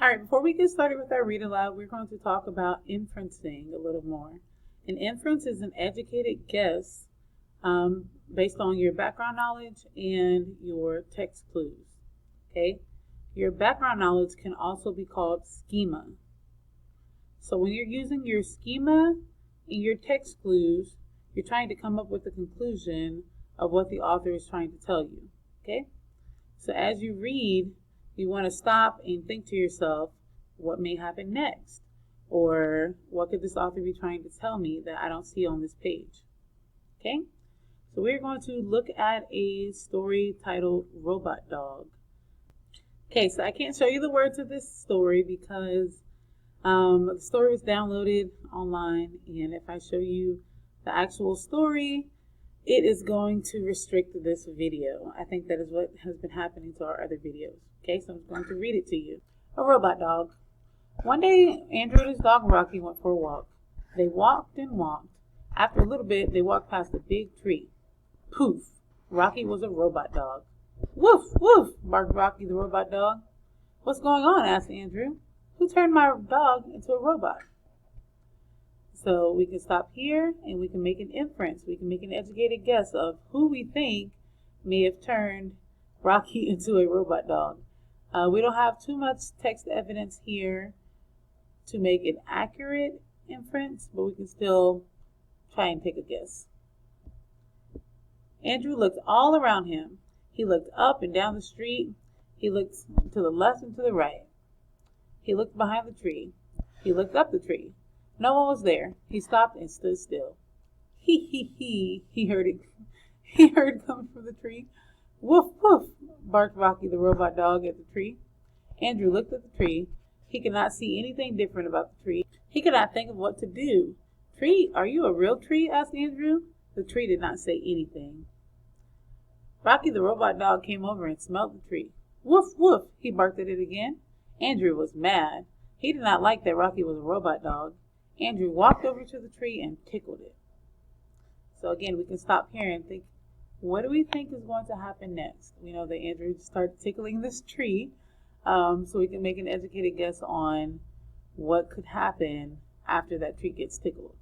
All right, before we get started with our read aloud, we're going to talk about inferencing a little more. An inference is an educated guess based on your background knowledge and your text clues. Okay, your background knowledge can also be called schema. So when you're using your schema and your text clues, you're trying to come up with a conclusion of what the author is trying to tell you. Okay, so as you read, you want to stop and think to yourself, what may happen next? Or what could this author be trying to tell me that I don't see on this page? Okay, so we're going to look at a story titled Robot Dog. Okay, so I can't show you the words of this story because the story was downloaded online, and if I show you the actual story, it is going to restrict this video. I think that is what has been happening to our other videos. Okay, so I'm going to read it to you. A robot dog. One day, Andrew and his dog Rocky went for a walk. They walked and walked. After a little bit, they walked past a big tree. Poof! Rocky was a robot dog. Woof, woof, barked Rocky the robot dog. What's going on? Asked Andrew. Who turned my dog into a robot? So we can stop here and we can make an inference. We can make an educated guess of who we think may have turned Rocky into a robot dog. We don't have too much text evidence here to make an accurate inference, but we can still try and take a guess. Andrew looked all around him. He looked up and down the street. He looked to the left and to the right. He looked behind the tree. He looked up the tree. No one was there. He stopped and stood still. He heard it. He heard it coming from the tree. Woof, woof, barked Rocky the robot dog at the tree. Andrew looked at the tree. He could not see anything different about the tree. He could not think of what to do. Tree, are you a real tree? Asked Andrew. The tree did not say anything. Rocky the robot dog came over and smelled the tree. Woof, woof, he barked at it again. Andrew was mad. He did not like that Rocky was a robot dog. Andrew walked over to the tree and tickled it. So again, we can stop here and think, what do we think is going to happen next? We know that Andrew started tickling this tree, so we can make an educated guess on what could happen after that tree gets tickled.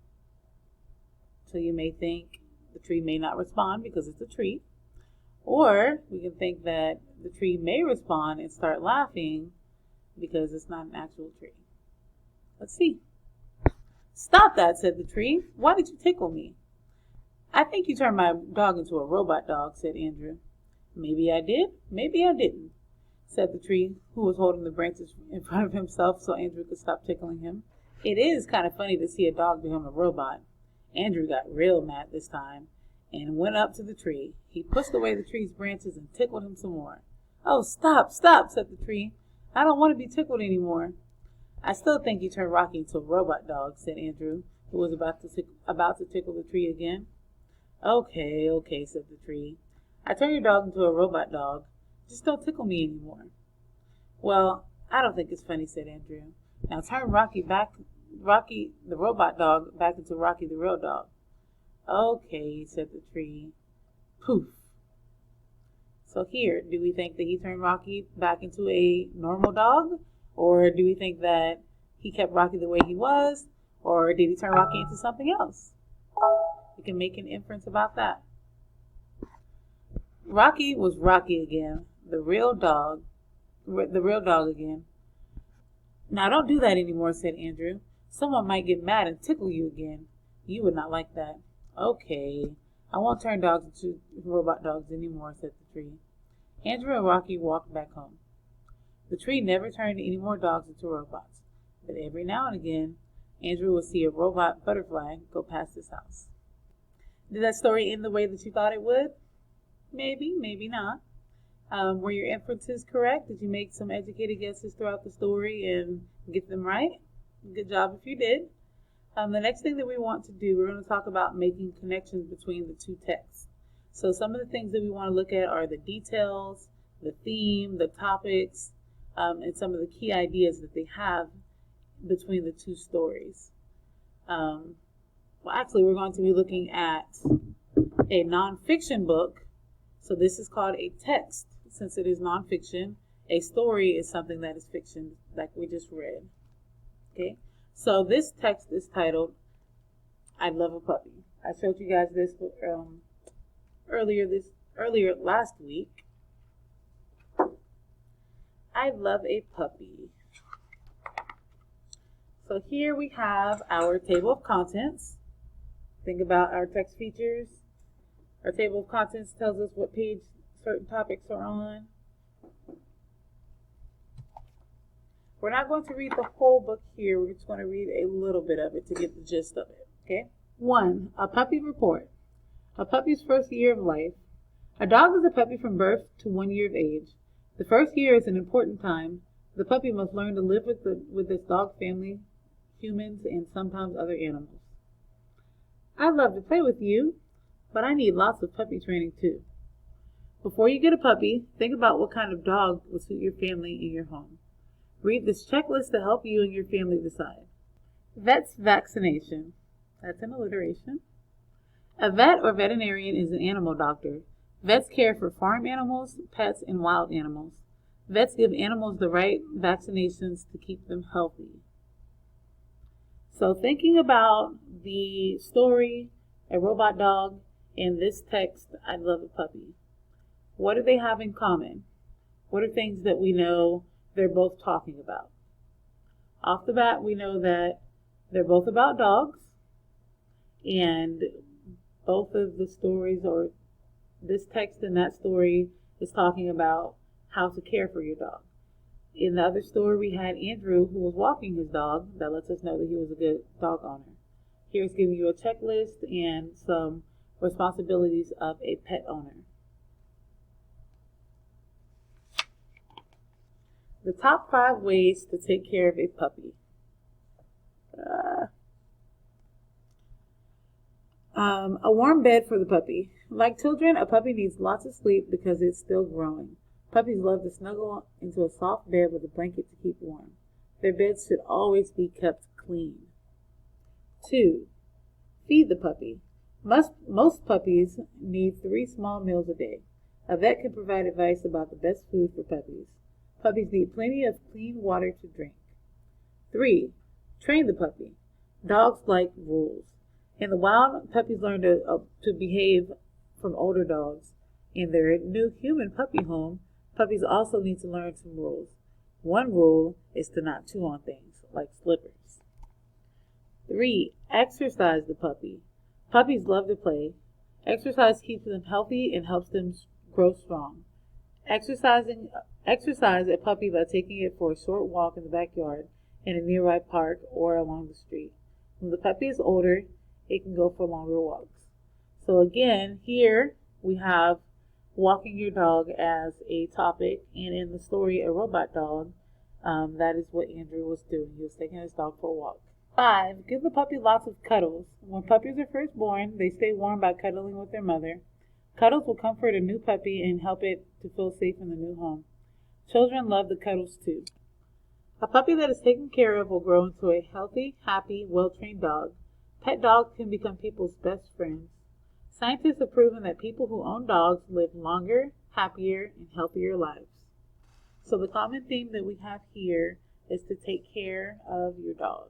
So you may think the tree may not respond because it's a tree, or we can think that the tree may respond and start laughing because it's not an actual tree. Let's see. Stop that, said the tree. Why did you tickle me? I think you turned my dog into a robot dog, said Andrew. Maybe I did, maybe I didn't, said the tree, who was holding the branches in front of himself so Andrew could stop tickling him. It is kind of funny to see a dog become a robot. Andrew got real mad this time and went up to the tree. He pushed away the tree's branches and tickled him some more. Oh, stop, stop, said the tree. I don't want to be tickled anymore. I still think you turned Rocky into a robot dog, said Andrew, who was about to tickle the tree again. Okay, okay, said the tree. I turned your dog into a robot dog. Just don't tickle me anymore. Well, I don't think it's funny, said Andrew. Now turn Rocky the robot dog back into Rocky the real dog. Okay, said the tree. Poof. So here, do we think that he turned Rocky back into a normal dog? Or do we think that he kept Rocky the way he was? Or did he turn Rocky into something else? We can make an inference about that. Rocky was Rocky again, the real dog again. Now don't do that anymore, said Andrew. Someone might get mad and tickle you again. You would not like that. Okay, I won't turn dogs into robot dogs anymore, said the tree. Andrew and Rocky walked back home. The tree never turned any more dogs into robots, but every now and again, Andrew would see a robot butterfly go past his house. Did that story end the way that you thought it would? Maybe, maybe not. Were your inferences correct? Did you make some educated guesses throughout the story and get them right? Good job if you did. The next thing that we want to do, we're going to talk about making connections between the two texts. So some of the things that we want to look at are the details, the theme, the topics, and some of the key ideas that they have between the two stories. Well, actually, we're going to be looking at a nonfiction book. So this is called a text, since it is nonfiction. A story is something that is fiction, like we just read. Okay, so this text is titled, I Love a Puppy. I showed you guys this earlier last week. I love a puppy. So here we have our table of contents. Think about our text features. Our table of contents tells us what page certain topics are on. We're not going to read the whole book here. We're just going to read a little bit of it to get the gist of it. Okay? 1. A puppy report. A puppy's first year of life. A dog is a puppy from birth to 1 year of age. The first year is an important time. The puppy must learn to live with its dog family, humans, and sometimes other animals. I'd love to play with you, but I need lots of puppy training too. Before you get a puppy, think about what kind of dog will suit your family and your home. Read this checklist to help you and your family decide. Vet's vaccination. That's an alliteration. A vet or veterinarian is an animal doctor. Vets care for farm animals, pets, and wild animals. Vets give animals the right vaccinations to keep them healthy. So thinking about the story, A Robot Dog, and this text, I Love a Puppy. What do they have in common? What are things that we know they're both talking about? Off the bat, we know that they're both about dogs, and both of the stories, or this text and that story, is talking about how to care for your dog. In the other story, we had Andrew, who was walking his dog. That lets us know that he was a good dog owner. Here's giving you a checklist and some responsibilities of a pet owner. The top 5 ways to take care of a puppy. A warm bed for the puppy. Like children, a puppy needs lots of sleep because it's still growing. Puppies love to snuggle into a soft bed with a blanket to keep warm. Their beds should always be kept clean. 2. Feed the puppy. Most puppies need 3 small meals a day. A vet can provide advice about the best food for puppies. Puppies need plenty of clean water to drink. 3. Train the puppy. Dogs like rules. In the wild, puppies learn to behave from older dogs. In their new human puppy home, puppies also need to learn some rules. One rule is to not chew on things, like slippers. 3. Exercise the puppy. Puppies love to play. Exercise keeps them healthy and helps them grow strong. Exercise a puppy by taking it for a short walk in the backyard, in a nearby park, or along the street. When the puppy is older, it can go for longer walks. So again, here we have walking your dog as a topic, and in the story, A Robot Dog, that is what Andrew was doing. He was taking his dog for a walk. 5. Give the puppy lots of cuddles. When puppies are first born, they stay warm by cuddling with their mother. Cuddles will comfort a new puppy and help it to feel safe in the new home. Children love the cuddles too. A puppy that is taken care of will grow into a healthy, happy, well-trained dog. Pet dogs can become people's best friends. Scientists have proven that people who own dogs live longer, happier, and healthier lives. So the common theme that we have here is to take care of your dog.